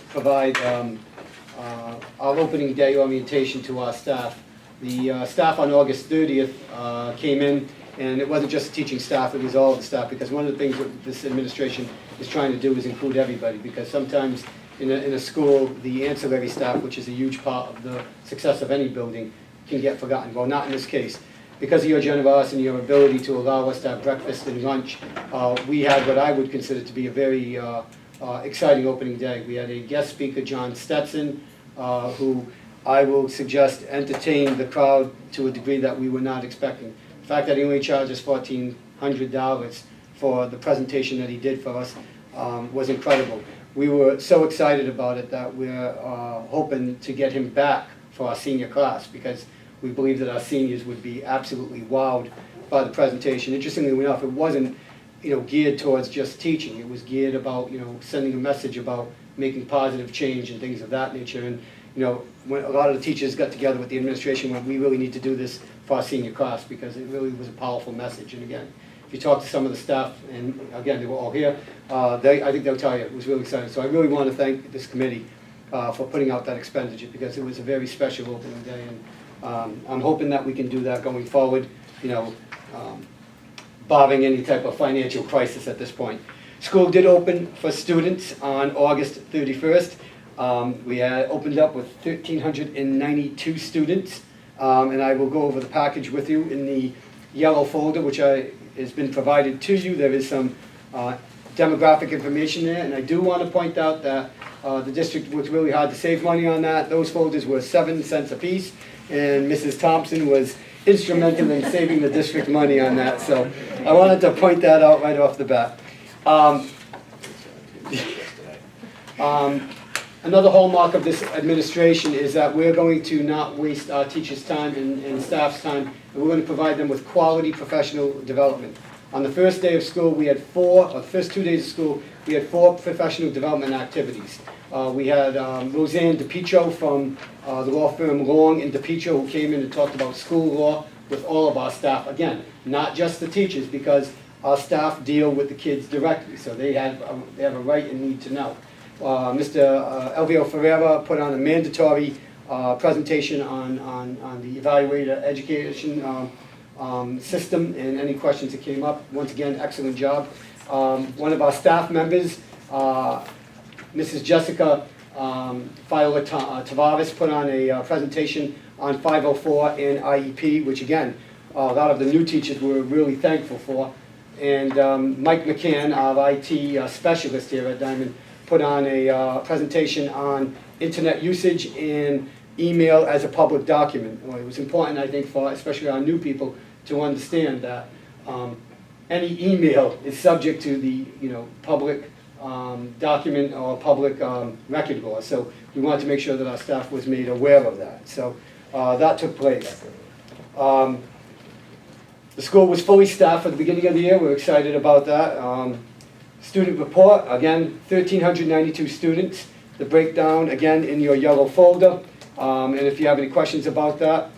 provide our opening day orientation to our staff. The staff on August 30th came in, and it wasn't just the teaching staff, it was all of the staff, because one of the things that this administration is trying to do is include everybody, because sometimes in a school, the ancillary staff, which is a huge part of the success of any building, can get forgotten. Well, not in this case. Because of your generosity and your ability to allow us to have breakfast and lunch, we had what I would consider to be a very exciting opening day. We had a guest speaker, John Stetson, who I will suggest entertained the crowd to a degree that we were not expecting. The fact that he only charged us $1,400 for the presentation that he did for us was incredible. We were so excited about it that we're hoping to get him back for our senior class, because we believe that our seniors would be absolutely wowed by the presentation. Interestingly enough, it wasn't, geared towards just teaching. It was geared about, sending a message about making positive change and things of that nature. And, when a lot of the teachers got together with the administration, when we really need to do this for our senior class, because it really was a powerful message. And again, if you talk to some of the staff, and again, they were all here, I think they'll tell you it was really exciting. So I really want to thank this committee for putting out that expenditure, because it was a very special opening day. And I'm hoping that we can do that going forward, barring any type of financial crisis at this point. School did open for students on August 31st. We had opened up with 1,392 students, and I will go over the package with you in the yellow folder, which has been provided to you. There is some demographic information there, and I do want to point out that the district worked really hard to save money on that. Those folders were 7 cents a piece, and Mrs. Thompson was instrumental in saving the district money on that. So I wanted to point that out right off the bat. Another hallmark of this administration is that we're going to not waste our teachers' time and staff's time, and we're going to provide them with quality professional development. On the first day of school, we had the first 2 days of school, we had 4 professional development activities. We had Roseanne DePietro from the law firm Long and DePietro, who came in and talked about school law with all of our staff. Again, not just the teachers, because our staff deal with the kids directly, so they have a right and need to know. Mr. Elvio Ferreira put on a mandatory presentation on the evaluator education system and any questions that came up. Once again, excellent job. One of our staff members, Mrs. Jessica Viola Tavares, put on a presentation on 504 and IEP, which again, a lot of the new teachers were really thankful for. And Mike McCann, our IT specialist here at Diman, put on a presentation on internet usage and email as a public document. Well, it was important, I think, for especially our new people to understand that any email is subject to the public document or public record law. So we wanted to make sure that our staff was made aware of that. So that took place. The school was fully staffed at the beginning of the year. We're excited about that. Student report, again, 1,392 students. The breakdown, again, in your yellow folder. And if you have any questions about that,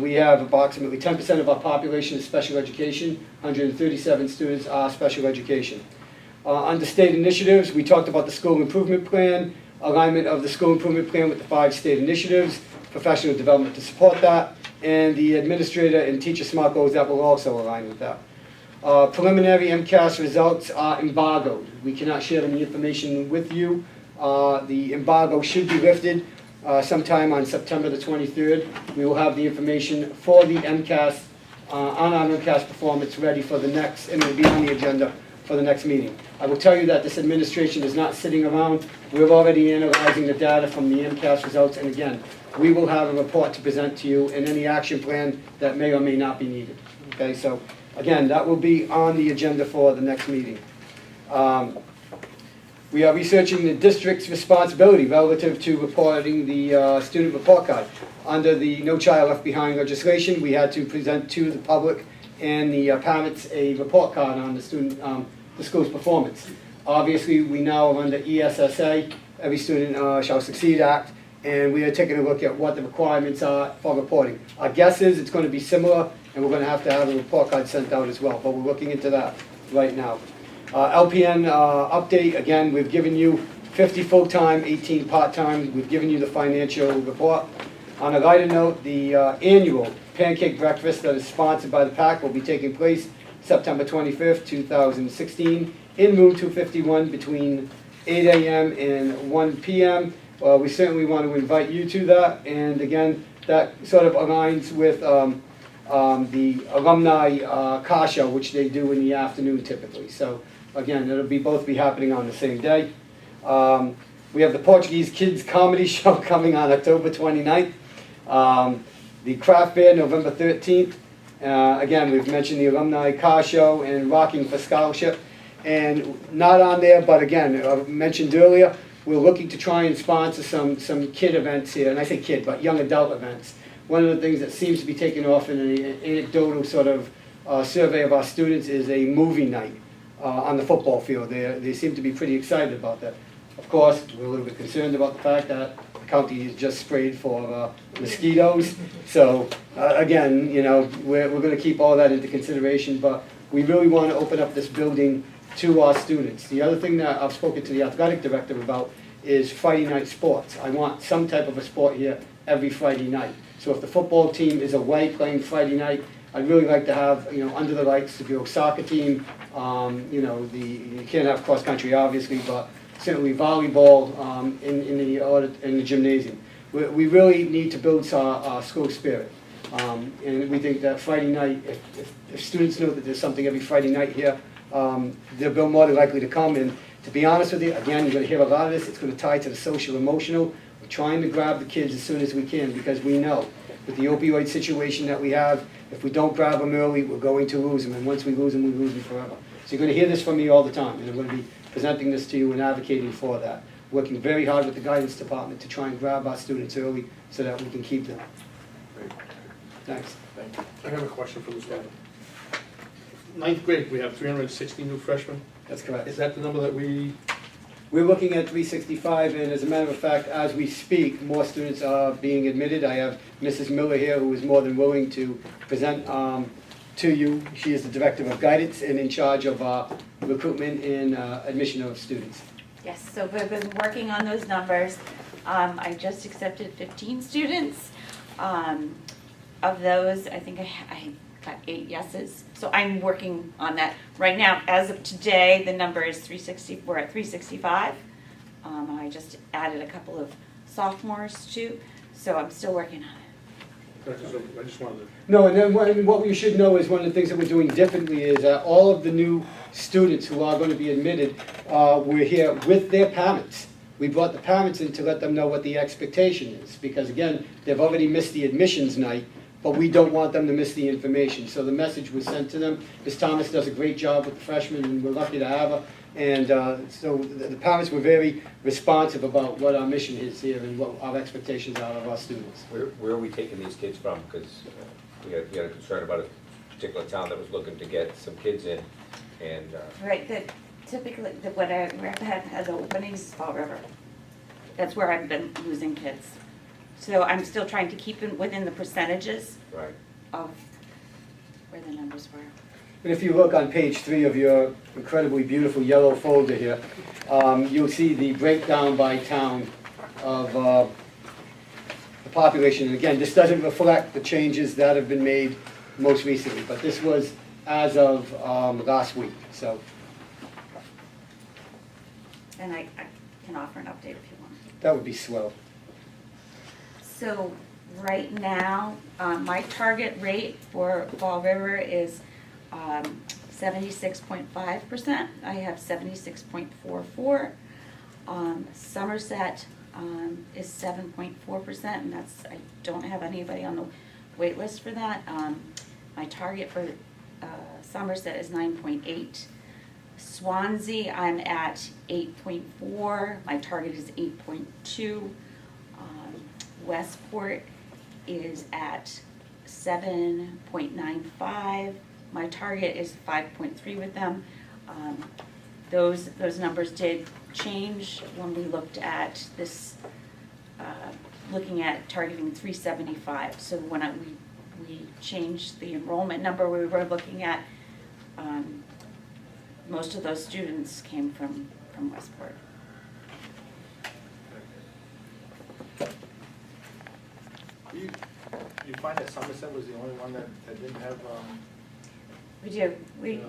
we have approximately 10% of our population is special education. 137 students are special education. Under state initiatives, we talked about the school improvement plan, alignment of the school improvement plan with the 5 state initiatives, professional development to support that, and the administrator and teacher SMART goals that will also align with that. Preliminary MCAS results are embargoed. We cannot share any information with you. The embargo should be lifted sometime on September the 23rd. We will have the information for the MCAS, on our MCAS performance ready for the next, and it will be on the agenda for the next meeting. I will tell you that this administration is not sitting around. We're already analyzing the data from the MCAS results, and again, we will have a report to present to you and any action plan that may or may not be needed. Okay, so again, that will be on the agenda for the next meeting. We are researching the district's responsibility relative to reporting the student report card. Under the No Child Left Behind legislation, we had to present to the public and the parents a report card on the student, the school's performance. Obviously, we now are under ESSA, Every Student Shall Succeed Act, and we are taking a look at what the requirements are for reporting. Our guess is it's going to be similar, and we're going to have a report card sent out as well, but we're looking into that right now. LPN update, again, we've given you 50 full-time, 18 part-time. We've given you the financial report. On a lighter note, the annual pancake breakfast that is sponsored by the PAC will be taking place September 25th, 2016, in room 251 between 8 a.m. and 1 p.m. We certainly want to invite you to that, and again, that sort of aligns with the alumni car show, which they do in the afternoon typically. So again, it'll both be happening on the same day. We have the Portuguese Kids Comedy Show coming on October 29th. The Craft Fair, November 13th. Again, we've mentioned the Alumni Car Show and Rocking for Scholarship. And not on there, but again, I mentioned earlier, we're looking to try and sponsor some kid events here. And I say kid, but young adult events. One of the things that seems to be taking off in an anecdotal sort of survey of our students is a movie night on the football field. They seem to be pretty excited about that. Of course, we're a little bit concerned about the fact that the county is just sprayed for mosquitoes. So again, you know, we're going to keep all that into consideration, but we really want to open up this building to our students. The other thing that I've spoken to the athletic director about is Friday night sports. I want some type of a sport here every Friday night. So if the football team is away playing Friday night, I'd really like to have, you know, under the lights, the girls soccer team, you know, you can't have cross country obviously, but certainly volleyball in the gymnasium. We really need to build our school spirit. And we think that Friday night, if students know that there's something every Friday night here, they're more than likely to come. And to be honest with you, again, you're going to hear a lot of this, it's going to tie to the social emotional. We're trying to grab the kids as soon as we can because we know with the opioid situation that we have, if we don't grab them early, we're going to lose them. And once we lose them forever. So you're going to hear this from me all the time. And I'm going to be presenting this to you and advocating for that. Working very hard with the guidance department to try and grab our students early so that we can keep them. Great. Thanks. Thank you. I have a question for Mr. Adams. Ninth grade, we have 360 new freshmen. That's correct. Is that the number that We're looking at 365, and as a matter of fact, as we speak, more students are being admitted. I have Mrs. Miller here, who is more than willing to present to you. She is the Director of Guidance and in charge of recruitment and admission of students. Yes, so we've been working on those numbers. I just accepted 15 students. Of those, I think I got 8 yeses. So I'm working on that right now. As of today, the number is 360. We're at 365. I just added a couple of sophomores too, so I'm still working on it. I just wanted to... No, and then what you should know is one of the things that we're doing differently is all of the new students who are going to be admitted, we're here with their parents. We brought the parents in to let them know what the expectation is, because again, they've already missed the admissions night, but we don't want them to miss the information. So the message was sent to them. Ms. Thomas does a great job with the freshmen, and we're lucky to have her. And so the parents were very responsive about what our mission is here and what our expectations are of our students. Where are we taking these kids from? Because we had a concern about a particular town that was looking to get some kids in, and Right, typically, what I have had the openings is Fall River. That's where I've been losing kids. So I'm still trying to keep it within the percentages right. of where the numbers were. And if you look on page 3 of your incredibly beautiful yellow folder here, you'll see the breakdown by town of the population. And again, this doesn't reflect the changes that have been made most recently, but this was as of last week. So. And I can offer an update if you want. That would be swell. So right now, my target rate for Fall River is 76.5%. I have 76.44. Somerset is 7.4%, and that's, I don't have anybody on the wait list for that. My target for Somerset is 9.8. Swansea, I'm at 8.4. My target is 8.2. Westport is at 7.95. My target is 5.3 with them. Those numbers did change when we looked at this, looking at targeting 375. So when we changed the enrollment number we were looking at, most of those students came from Westport. You find that Somerset was the only one that didn't have, We do.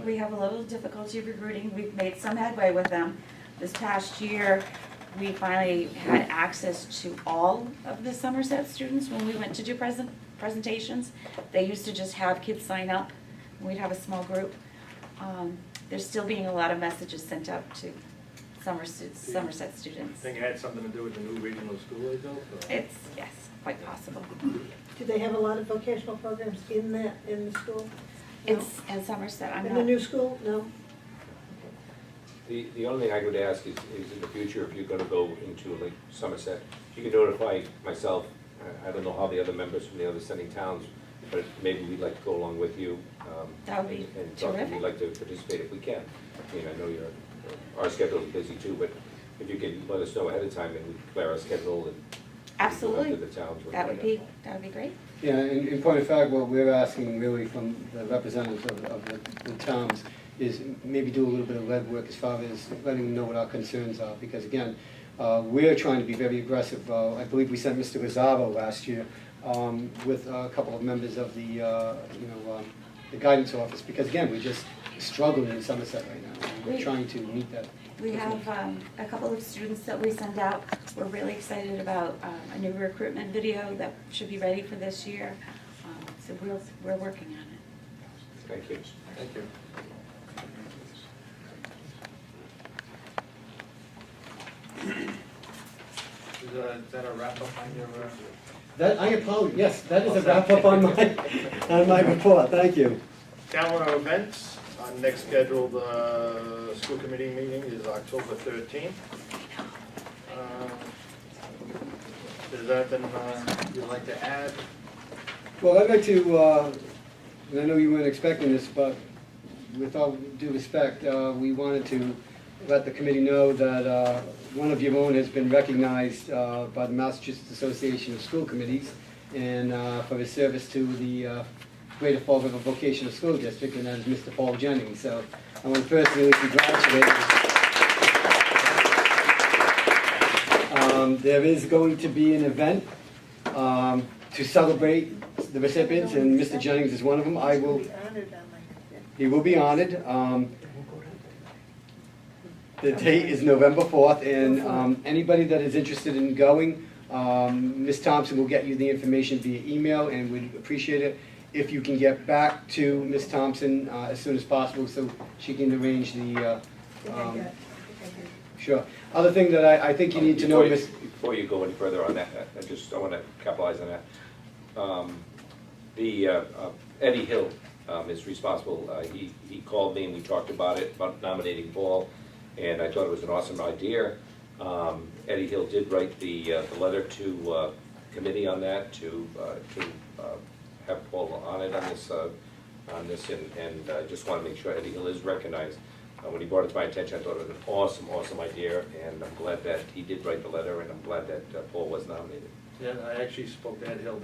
We have a little difficulty recruiting. We've made some headway with them. This past year, we finally had access to all of the Somerset students when we went to do presentations. They used to just have kids sign up. We'd have a small group. There's still being a lot of messages sent out to Somerset students. Think it had something to do with the new regional school they built? or- It's, yes, quite possible. Do they have a lot of vocational programs in the school? No? It's in Somerset, I'm In not. the new school? No? The only thing I would ask is in the future, if you're gonna go into like Somerset, if you could notify myself, I don't know how the other members from the other sending towns, but maybe we'd like to go along with you. That would be and talk, and terrific. we'd like to participate if we can. I mean, I know our schedule is busy too, but if you could let us know ahead of time and we clear our schedule and. Absolutely. Go up to the towns. That would be great. Yeah, in point of fact, what we're asking really from the representatives of the towns is maybe do a little bit of legwork as far as letting them know what our concerns are, because again, we're trying to be very aggressive. I believe we sent Mr. Gazzaro last year with a couple of members of the, the guidance office, because again, we're just struggling in Somerset right now. We're trying to meet that. We have a couple of students that we send out. We're really excited about a new recruitment video that should be ready for this year. So we're working on it. Thank you. thank you. Is that a wrap up on your, That, I apologize, yes, that is a wrap up on my report, thank you. Calendar events, our next scheduled school committee meeting is October 13th. Is there anything you'd like to add? Well, I'd like to, and I know you weren't expecting this, but with all due respect, we wanted to let the committee know that one of your own has been recognized by the Massachusetts Association of School Committees and for his service to the Greater Fall River Vocational School District, and that is Mr. Paul Jennings. So I want to personally congratulate him. There is going to be an event to celebrate the recipients, and Mr. Jennings is one of them. He will be honored. The date is November 4th, and anybody that is interested in going, Ms. Thompson will get you the information via email, and we'd appreciate it if you can get back to Ms. Thompson as soon as possible so she can arrange the, sure. Other thing that I think you need to know, Ms. Before you go any further on that, I want to capitalize on that. Eddie Hill is responsible. He called me and we talked about it, about nominating Paul, and I thought it was an awesome idea. Eddie Hill did write the letter to committee on that to have Paul on it on this, and I just want to make sure Eddie Hill is recognized. When he brought it to my attention, I thought it was an awesome idea, and I'm glad that he did write the letter, and I'm glad that Paul was nominated. Yeah, I actually spoke to Ed Hill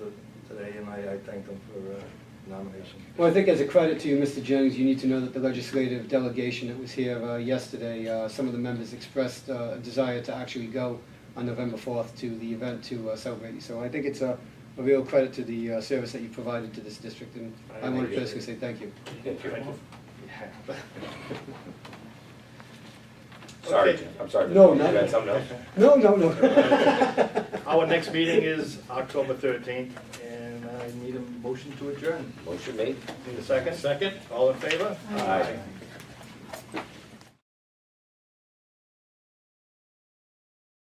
today, and I thanked him for nomination. Well, I think as a credit to you, Mr. Jennings, you need to know that the legislative delegation that was here yesterday, some of the members expressed a desire to actually go on November 4th to the event to celebrate you. So I think it's a real credit to the service that you provided to this district, and I want to personally say thank you. Thank you. Yeah. Sorry, Okay. I'm sorry. No, You not- had something else? No. Our next meeting is October 13th, and I need a motion to adjourn. Motion made? Need a second? Second? All in favor? Aye.